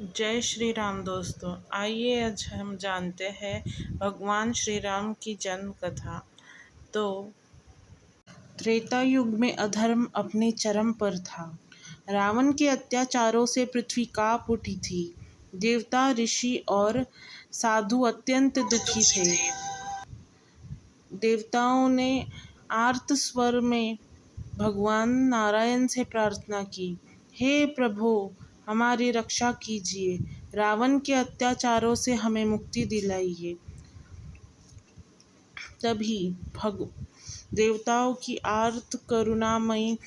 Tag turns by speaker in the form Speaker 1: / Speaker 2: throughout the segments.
Speaker 1: जय श्री राम दोस्तों। आइए आज हम जानते हैं भगवान श्री राम की जन्म कथा। तो त्रेता युग में अधर्म अपने चरम पर था। रावण के अत्याचारों से पृथ्वी कांप उठी थी। देवता, ऋषि और साधु अत्यंत दुखी थे। देवताओं ने आर्त स्वर में भगवान नारायण से प्रार्थना की, हे प्रभु, हमारी रक्षा कीजिए, रावण के अत्याचारों से हमें मुक्ति दिलाइए। तभी देवताओं की आर्त करुणामयी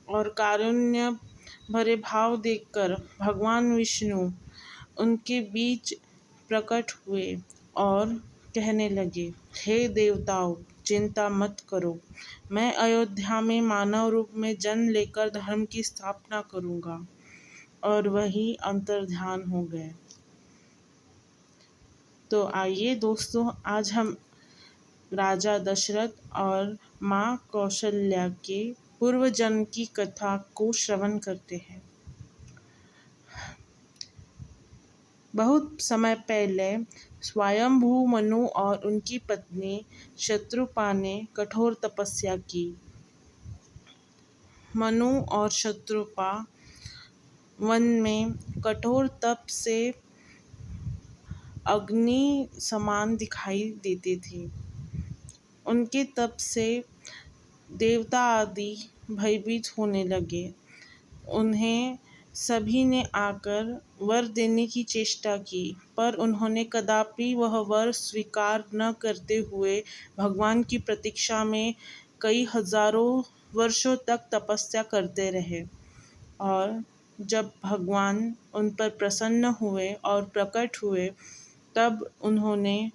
Speaker 1: और कारुण्य भरे भाव देखकर भगवान विष्णु उनके बीच प्रकट हुए और कहने लगे, हे देवताओं, चिंता मत करो, मैं अयोध्या में मानव रूप में जन्म लेकर धर्म की स्थापना करूंगा। और वही अंतर्ध्यान हो गए। तो आइए दोस्तों, आज हम राजा दशरथ और माँ कौशल्या के पूर्व जन्म की कथा को श्रवण करते हैं। बहुत समय पहले स्वयंभू मनु और उनकी पत्नी शत्रुपा ने कठोर तपस्या की। मनु और शत्रुपा वन में कठोर तप से अग्नि समान दिखाई देते थे। उनके तप से देवता आदि भयभीत होने लगे। उन्हें सभी ने आकर वर देने की चेष्टा की, पर उन्होंने कदापि वह वर स्वीकार न करते हुए भगवान की प्रतीक्षा में कई हजारों वर्षों तक तपस्या करते रहे। और जब भगवान उन पर प्रसन्न हुए और प्रकट हुए, तब उन्होंने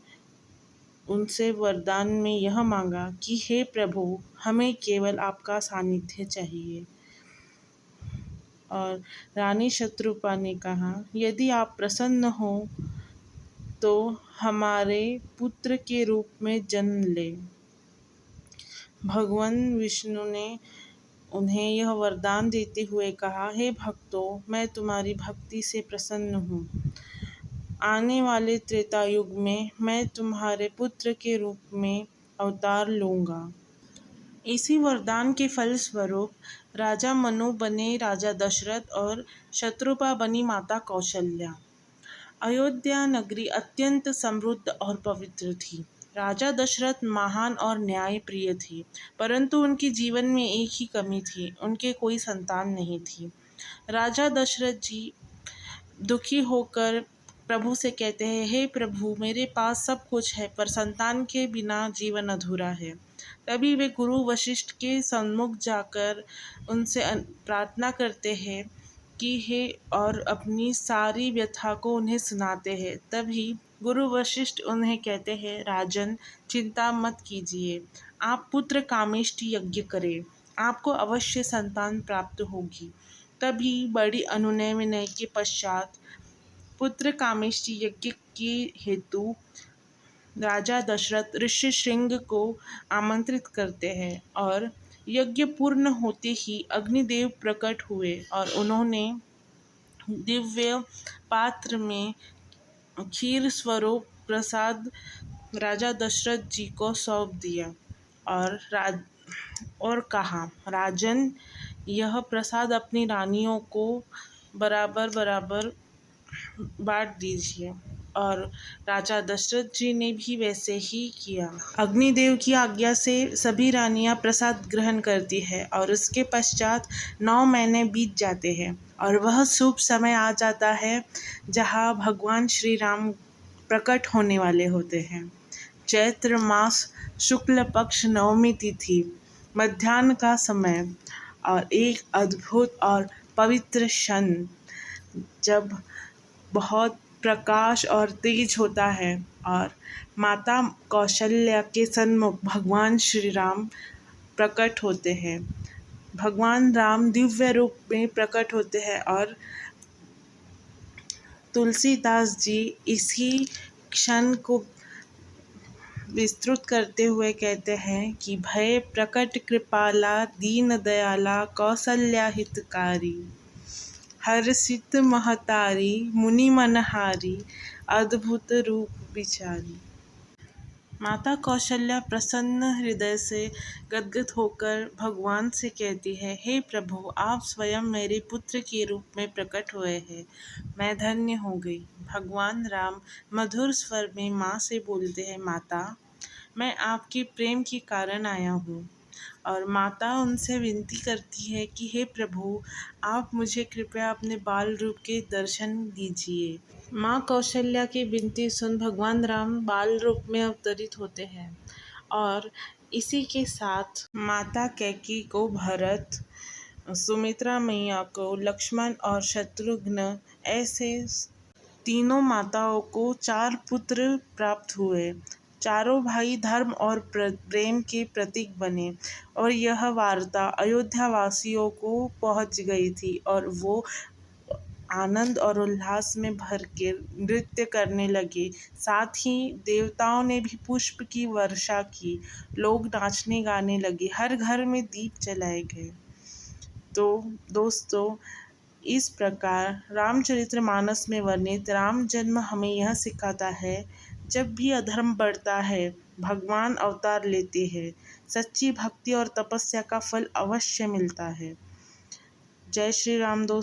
Speaker 1: उनसे वरदान में यह मांगा कि हे प्रभु, हमें केवल आपका सानिध्य चाहिए। और रानी शत्रुपा ने कहा, यदि आप प्रसन्न हो तो हमारे पुत्र के रूप में जन्म ले। भगवान विष्णु ने उन्हें यह वरदान देते हुए कहा, हे भक्तों, मैं तुम्हारी भक्ति से प्रसन्न हूँ। आने वाले त्रेता युग में मैं तुम्हारे पुत्र के रूप में अवतार लूँगा। इसी वरदान के फलस्वरूप राजा मनु बने राजा दशरथ और शत्रुपा बनी माता कौशल्या। अयोध्या नगरी अत्यंत समृद्ध और पवित्र थी। राजा दशरथ महान और न्यायप्रिय थे, परंतु उनके जीवन में एक ही कमी थी, उनके कोई संतान नहीं थी। राजा दशरथ जी दुखी होकर प्रभु से कहते हैं, हे प्रभु, मेरे पास सब कुछ है, पर संतान के बिना जीवन अधूरा है। तभी वे गुरु वशिष्ठ के सम्मुख जाकर उनसे प्रार्थना करते हैं कि हे, और अपनी सारी व्यथा को उन्हें सुनाते हैं। तभी गुरु वशिष्ठ उन्हें कहते हैं, राजन, चिंता मत कीजिए, आप पुत्र कामेष्टि यज्ञ करें, आपको अवश्य संतान प्राप्त होगी। तभी बड़ी अनुनय विनय के पश्चात पुत्र कामेष्टि यज्ञ के हेतु राजा दशरथ ऋषि श्रृंग को आमंत्रित करते हैं। और यज्ञ पूर्ण होते ही अग्निदेव प्रकट हुए और उन्होंने दिव्य पात्र में क्षीर स्वरूप प्रसाद राजा दशरथ जी को सौंप दिया और कहा, राजन, यह प्रसाद अपनी रानियों को बराबर बराबर बांट दीजिए। और राजा दशरथ जी ने भी वैसे ही किया। अग्निदेव की आज्ञा से सभी रानियां प्रसाद ग्रहण करती है और उसके पश्चात 9 महीने बीत जाते हैं और वह शुभ समय आ जाता है जहां भगवान श्री राम प्रकट होने वाले होते हैं। चैत्र मास शुक्ल पक्ष नवमी तिथि, मध्याह्न का समय और एक अद्भुत और पवित्र क्षण, जब बहुत प्रकाश और तेज होता है और माता कौशल्या के सन्मुख भगवान श्री राम प्रकट होते हैं। भगवान राम दिव्य रूप में प्रकट होते हैं और तुलसीदास जी इसी क्षण को विस्तृत करते हुए कहते हैं कि भय प्रकट कृपाला, दीन दयाला, कौशल्या हितकारी। हर्षित महतारी मुनि मनहारी अद्भुत रूप विचारी। माता कौशल्या प्रसन्न हृदय से गदगद होकर भगवान से कहती है, हे प्रभु, आप स्वयं मेरे पुत्र के रूप में प्रकट हुए हैं, मैं धन्य हो गई। भगवान राम मधुर स्वर में माँ से बोलते हैं, माता, मैं आपके प्रेम के कारण आया हूँ। और माता उनसे विनती करती है कि हे प्रभु, आप मुझे कृपया अपने बाल रूप के दर्शन दीजिए। माँ कौशल्या की विनती सुन भगवान राम बाल रूप में अवतरित होते हैं और इसी के साथ माता कैकेयी को भरत, सुमित्रा मैया को लक्ष्मण और शत्रुघ्न, ऐसे तीनों माताओं को 4 पुत्र प्राप्त हुए। चारों भाई धर्म और प्रेम के प्रतीक बने और यह वार्ता अयोध्या वासियों को पहुंच गई थी और वो आनंद और उल्लास में भर के नृत्य करने लगे। साथ ही देवताओं ने भी पुष्प की वर्षा की, लोग नाचने गाने लगे, हर घर में दीप जलाए गए। तो दोस्तों, इस प्रकार रामचरितमानस में वर्णित राम जन्म हमें यह सिखाता है, जब भी अधर्म बढ़ता है भगवान अवतार लेते हैं। सच्ची भक्ति और तपस्या का फल अवश्य मिलता है। जय श्री राम दोस्तों।